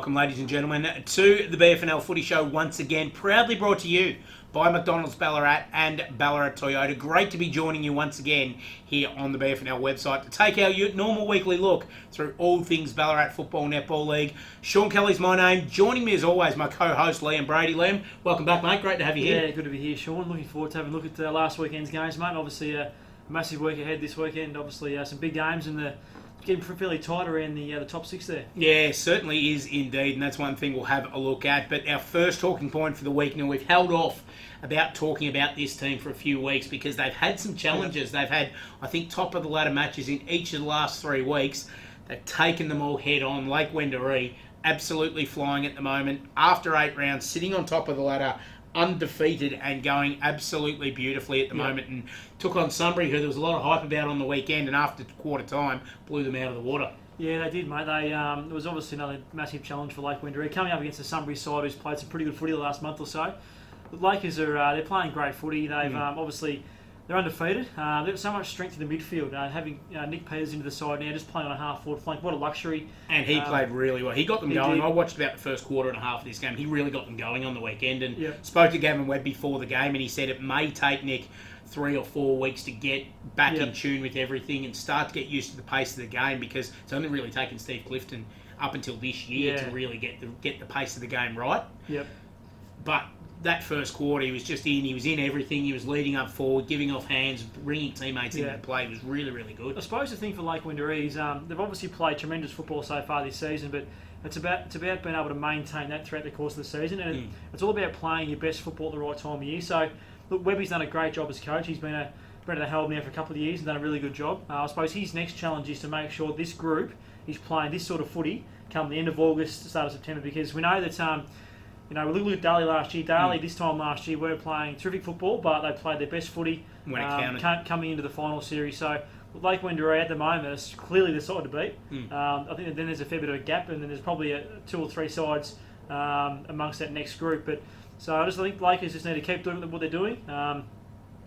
welcome, ladies and gentlemen, to the BFNL Footy Show once again, proudly brought to you by McDonald's Ballarat and Ballarat Toyota. Great to be joining you once again here on the BFNL website to take our normal weekly look through all things Ballarat Football Netball League. Sean Kelly's my name. Joining me as always, my co-host Liam Brady. Liam, welcome back, mate. Great to have you here. Yeah, good to be here, Sean. Looking forward to having a look at last weekend's games, mate. Obviously, a massive week ahead this weekend. Obviously, some big games and getting fairly tight around the top six there. Yeah, certainly is indeed, and that's one thing we'll have a look at. But our first talking point for the week, now we've held off about talking about this team for a few weeks because they've had some challenges. They've had, I think, top of the ladder matches in each of the last 3 weeks. They've taken them all head on. Lake Wendouree absolutely flying at the moment. After 8 rounds, sitting on top of the ladder, undefeated and going absolutely beautifully at the moment, and took on Sunbury, who there was a lot of hype about on the weekend, and after quarter time blew them out of the water. Yeah, they did, mate. It was obviously another massive challenge for Lake Wendouree, coming up against the Sunbury side, who's played some pretty good footy the last month or so. The Lakers are they're playing great footy. They've obviously they're undefeated. There's so much strength in the midfield. Having Nick Peters into the side now, just playing on a half-forward flank, what a luxury. And he played really well. He got them going. Did. I watched about the first quarter and a half of this game. He really got them going on the weekend, and spoke to Gavin Webb before the game, and he said it may take Nick 3 or 4 weeks to get back in tune with everything and start to get used to the pace of the game, because it's only really taken Steve Clifton up until this year to really get the pace of the game right. Yep. But that first quarter, he was in everything. He was leading up forward, giving off hands, bringing teammates into the play. It was really, really good. I suppose the thing for Lake Wendouree is they've obviously played tremendous football so far this season, but it's about being able to maintain that throughout the course of the season, and it's all about playing your best football at the right time of year. So, look, Webby's done a great job as coach. He's been at the helm now for a couple of years and done a really good job. I suppose his next challenge is to make sure this group is playing this sort of footy come the end of August, start of September, because we know that we look at Darley last year. Darley this time last year were playing terrific football, but they played their best footy when it counted, coming into the final series. So Lake Wendouree at the moment is clearly the side to beat. I think that then there's a fair bit of a gap, and then there's probably 2 or 3 sides amongst that next group. But so I think Lakers just need to keep doing what they're doing, and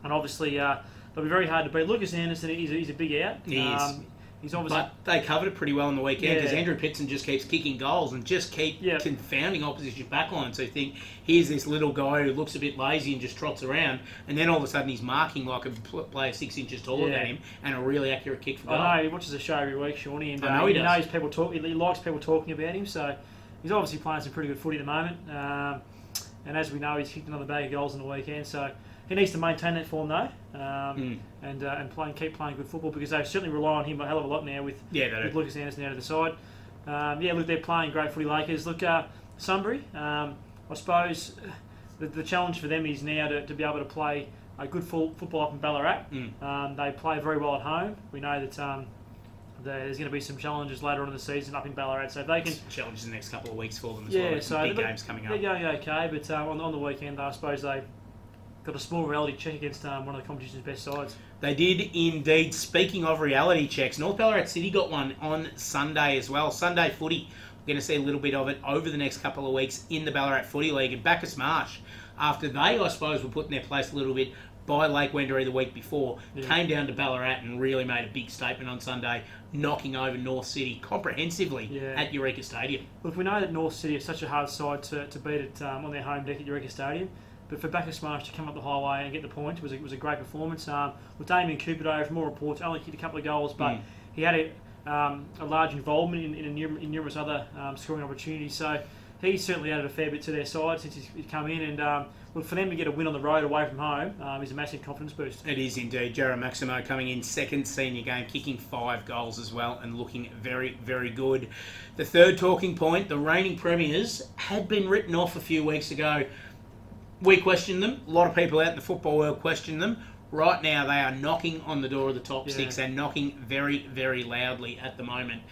obviously they'll be very hard to beat. Lucas Anderson he's a big out. He is. He's obviously, but they covered it pretty well on the weekend because Andrew Pitson just keeps kicking goals and just keep confounding opposition backlines. So you think, here's this little guy who looks a bit lazy and just trots around, and then all of a sudden he's marking like a player 6 inches taller than him, and a really accurate kick for goal. I know, he watches the show every week, Shawnee, and I know he knows people talk. He likes people talking about him, so he's obviously playing some pretty good footy at the moment. And as we know, he's kicked another bag of goals on the weekend, so he needs to maintain that form though, and keep playing good football, because they certainly rely on him a hell of a lot now with Lucas Anderson out of the side. Look, they're playing great footy, Lakers. Look, Sunbury, I suppose the challenge for them is now to be able to play a good football up in Ballarat. They play very well at home. We know that there's going to be some challenges later on in the season up in Ballarat, so if they can challenges the next couple of weeks for them as well. So big games coming up. They're going okay, but on the weekend, I suppose they got a small reality check against one of the competition's best sides. They did indeed. Speaking of reality checks, North Ballarat City got one on Sunday as well. Sunday footy. We're going to see a little bit of it over the next couple of weeks in the Ballarat Footy League. And Bacchus Marsh, after they, I suppose, were put in their place a little bit by Lake Wendouree the week before, came down to Ballarat and really made a big statement on Sunday, knocking over North City comprehensively at Eureka Stadium. Look, we know that North City is such a hard side to beat it on their home deck at Eureka Stadium. But for Bacchus Marsh to come up the highway and get the point was a great performance. With Damien Cooper, from more reports, only kicked a couple of goals, but he had a large involvement in numerous other scoring opportunities. So he's certainly added a fair bit to their side since he's come in. And look, for them to get a win on the road away from home is a massive confidence boost. It is indeed. Jared Maximo coming in second senior game, kicking 5 goals as well, and looking very, very good. The third talking point, the reigning premiers had been written off a few weeks ago. We questioned them. A lot of people out in the football world questioned them. Right now, they are knocking on the door of the top 6 and knocking very, very loudly at the moment.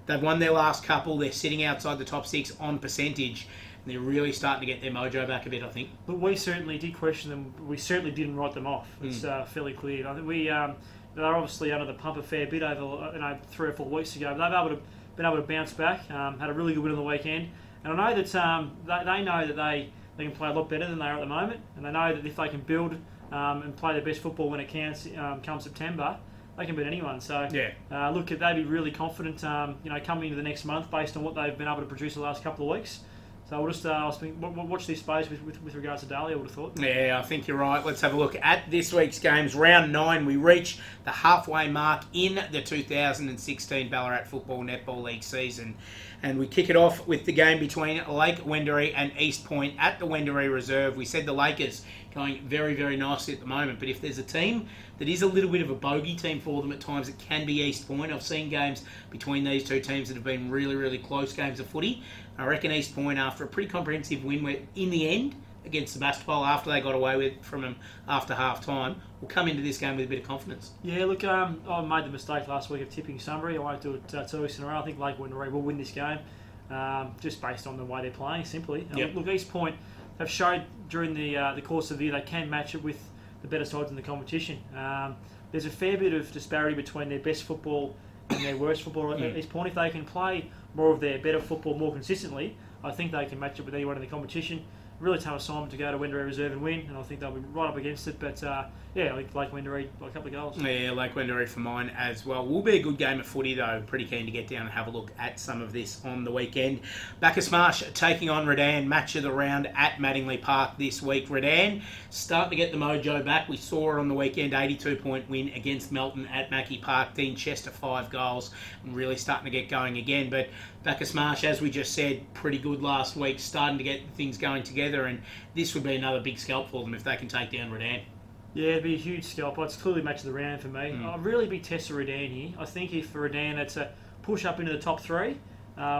They've won their last couple. They're sitting outside the top 6 on percentage. And they're really starting to get their mojo back a bit, I think. But we certainly did question them. We certainly didn't write them off. It's fairly clear. I think they're obviously under the pump a fair bit over 3 or 4 weeks ago. But they've been able to bounce back. Had a really good win on the weekend. And I know that they know that they can play a lot better than they are at the moment, and they know that if they can build and play their best football when it counts come September, they can beat anyone. So Yeah. look, they'd be really confident, coming into the next month based on what they've been able to produce the last couple of weeks. So we'll just watch this space with regards to Daly, I would have thought. Yeah, I think you're right. Let's have a look at this week's games. Round 9, we reach the halfway mark in the 2016 Ballarat Football Netball League season. And we kick it off with the game between Lake Wendouree and East Point at the Wendouree Reserve. We said the Lakers going very, very nicely at the moment. But if there's a team that is a little bit of a bogey team for them at times, it can be East Point. I've seen games between these two teams that have been really, really close games of footy. I reckon East Point, after a pretty comprehensive win in the end against Sebastopol, after they got away from them after half-time, will come into this game with a bit of confidence. Yeah, look, I made the mistake last week of tipping Sunbury. I won't do it 2 weeks in a row. I think Lake Wendouree will win this game, just based on the way they're playing, simply. Yep. Look, East Point have showed during the course of the year they can match it with the better sides in the competition. There's a fair bit of disparity between their best football and their worst football at East Point. If they can play more of their better football more consistently, I think they can match it with anyone in the competition. Really tough assignment to go to Wendouree Reserve and win, and I think they'll be right up against it. But I think Lake Wendouree by a couple of goals. Yeah, Lake Wendouree for mine as well. Will be a good game of footy though. Pretty keen to get down and have a look at some of this on the weekend. Bacchus Marsh taking on Redan, match of the round at Mattingly Park this week. Redan starting to get the mojo back. We saw it on the weekend, 82-point win against Melton at Mackie Park. Dean Chester 5 goals, and really starting to get going again. But Bacchus Marsh, as we just said, pretty good last week, starting to get things going together, and this would be another big scalp for them if they can take down Redan. Yeah, it'd be a huge scalp. It's clearly match of the round for me. I'd really be Tessa Redan here. I think if for Redan it's a push up into the top 3,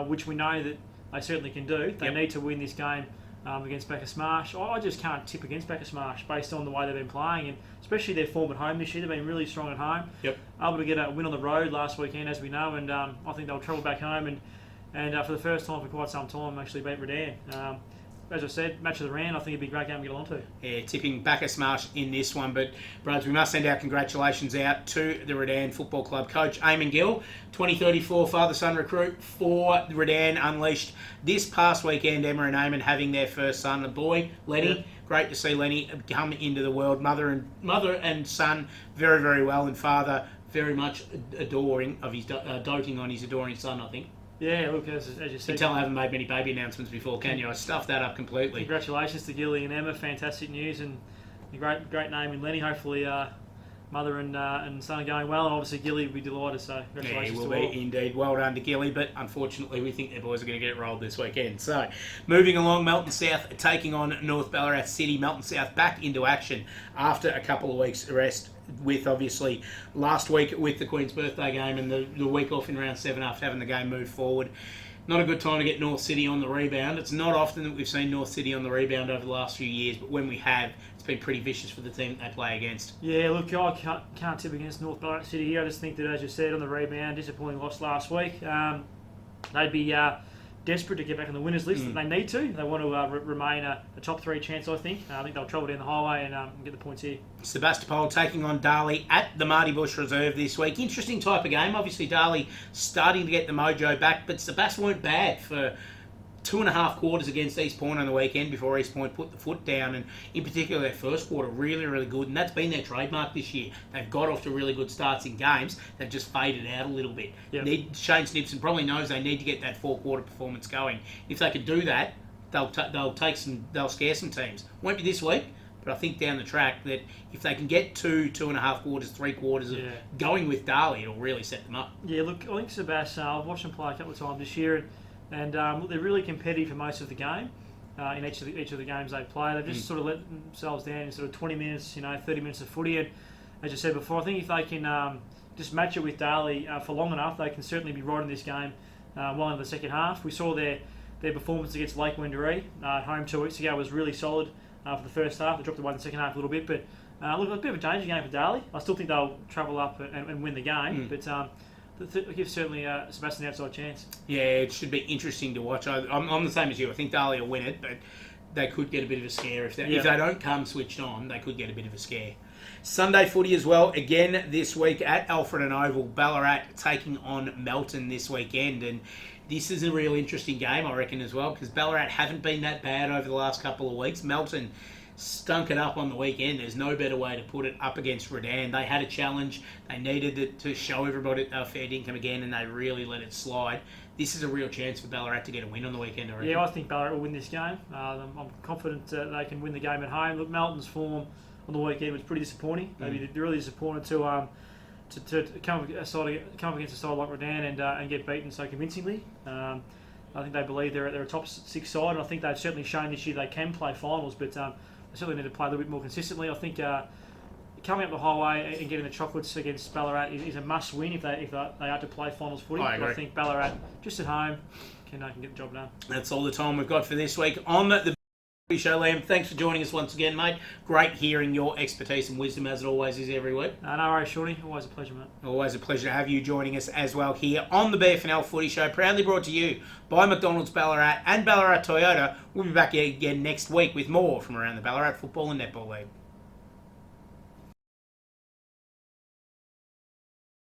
which we know that they certainly can do, they need to win this game against Bacchus Marsh. I just can't tip against Bacchus Marsh based on the way they've been playing, and especially their form at home this year. They've been really strong at home. Able to get a win on the road last weekend, as we know, and I think they'll travel back home and for the first time for quite some time actually beat Redan. As I said, match of the round, I think it'd be a great game to get along to. Yeah, tipping Bacchus Marsh in this one. But, brothers, we must send our congratulations out to the Redan Football Club coach, Eamon Gill, 2034 father-son recruit for Redan Unleashed. This past weekend, Emma and Eamon having their first son, a boy, Lenny. Yeah. Great to see Lenny come into the world. Mother and son very, very well, and father very much doting on his adoring son, I think. Yeah, look, as you said... You can tell I haven't made many baby announcements before, can you? I stuffed that up completely. Congratulations to Gilly and Emma. Fantastic news, and a great name in Lenny. Hopefully mother and son are going well, and obviously Gilly will be delighted, so congratulations to all. Yeah, he will be indeed. Well done to Gilly, but unfortunately we think their boys are going to get it rolled this weekend. So, moving along, Melton South taking on North Ballarat City. Melton South back into action after a couple of weeks' rest, with obviously last week with the Queen's birthday game and the week off in round 7 after having the game move forward. Not a good time to get North City on the rebound. It's not often that we've seen North City on the rebound over the last few years, but when we have, it's been pretty vicious for the team that they play against. Yeah, look, I can't tip against North Ballarat City here. I just think that, as you said, on the rebound, disappointing loss last week. They'd be desperate to get back on the winners list. They need to. They want to remain a top 3 chance, I think. I think they'll travel down the highway and get the points here. Sebastopol taking on Darley at the Marty Bush Reserve this week. Interesting type of game. Obviously, Darley starting to get the mojo back, but Sebast weren't bad for 2.5 quarters against East Point on the weekend before East Point put the foot down, and in particular their first quarter really, really good, and that's been their trademark this year. They've got off to really good starts in games. They've just faded out a little bit. Shane Snipson probably knows they need to get that 4-quarter performance going. If they could do that, they'll scare some teams. Won't be this week, but I think down the track that if they can get 2.5 quarters, 3 quarters of going with Darley, it'll really set them up. Yeah, look, I think Sebast, I've watched them play a couple of times this year, and they're really competitive for most of the game. In each of the games they play, they've just sort of let themselves down in sort of 20 minutes, 30 minutes of footy. And as I said before, I think if they can just match it with Darley for long enough, they can certainly be right in this game well into the second half. We saw their performance against Lake Wendouree at home 2 weeks ago was really solid for the first half. They dropped away in the second half a little bit, but look, a bit of a changing game for Darley. I still think they'll travel up and win the game, but gives certainly Sebastian an outside chance. Yeah, it should be interesting to watch. I'm the same as you. I think Darley will win it, but they could get a bit of a scare. If they don't come switched on, they could get a bit of a scare. Sunday footy as well, again this week at Alfred and Oval. Ballarat taking on Melton this weekend, and this is a real interesting game, I reckon, as well, because Ballarat haven't been that bad over the last couple of weeks. Melton, stunk it up on the weekend. There's no better way to put it, up against Redan. They had a challenge. They needed to show everybody fair dinkum again, and they really let it slide. This is a real chance for Ballarat to get a win on the weekend, I reckon. Yeah, I think Ballarat will win this game. I'm confident they can win the game at home. Look, Melton's form on the weekend was pretty disappointing. They'd be really disappointed to come up against a side like Redan and get beaten so convincingly. I think they believe they're a top 6 side, and I think they've certainly shown this year they can play finals, but they certainly need to play a little bit more consistently. I think coming up the highway and getting the chocolates against Ballarat is a must-win if they are to play finals footy. I think Ballarat, just at home, can get the job done. That's all the time we've got for this week on the Footy Show. Liam, thanks for joining us once again, mate. Great hearing your expertise and wisdom, as it always is every week. No worries, Shawnee. Always a pleasure, mate. Always a pleasure to have you joining us as well here on the BFNL Footy Show, proudly brought to you by McDonald's Ballarat and Ballarat Toyota. We'll be back again next week with more from around the Ballarat Football and Netball League.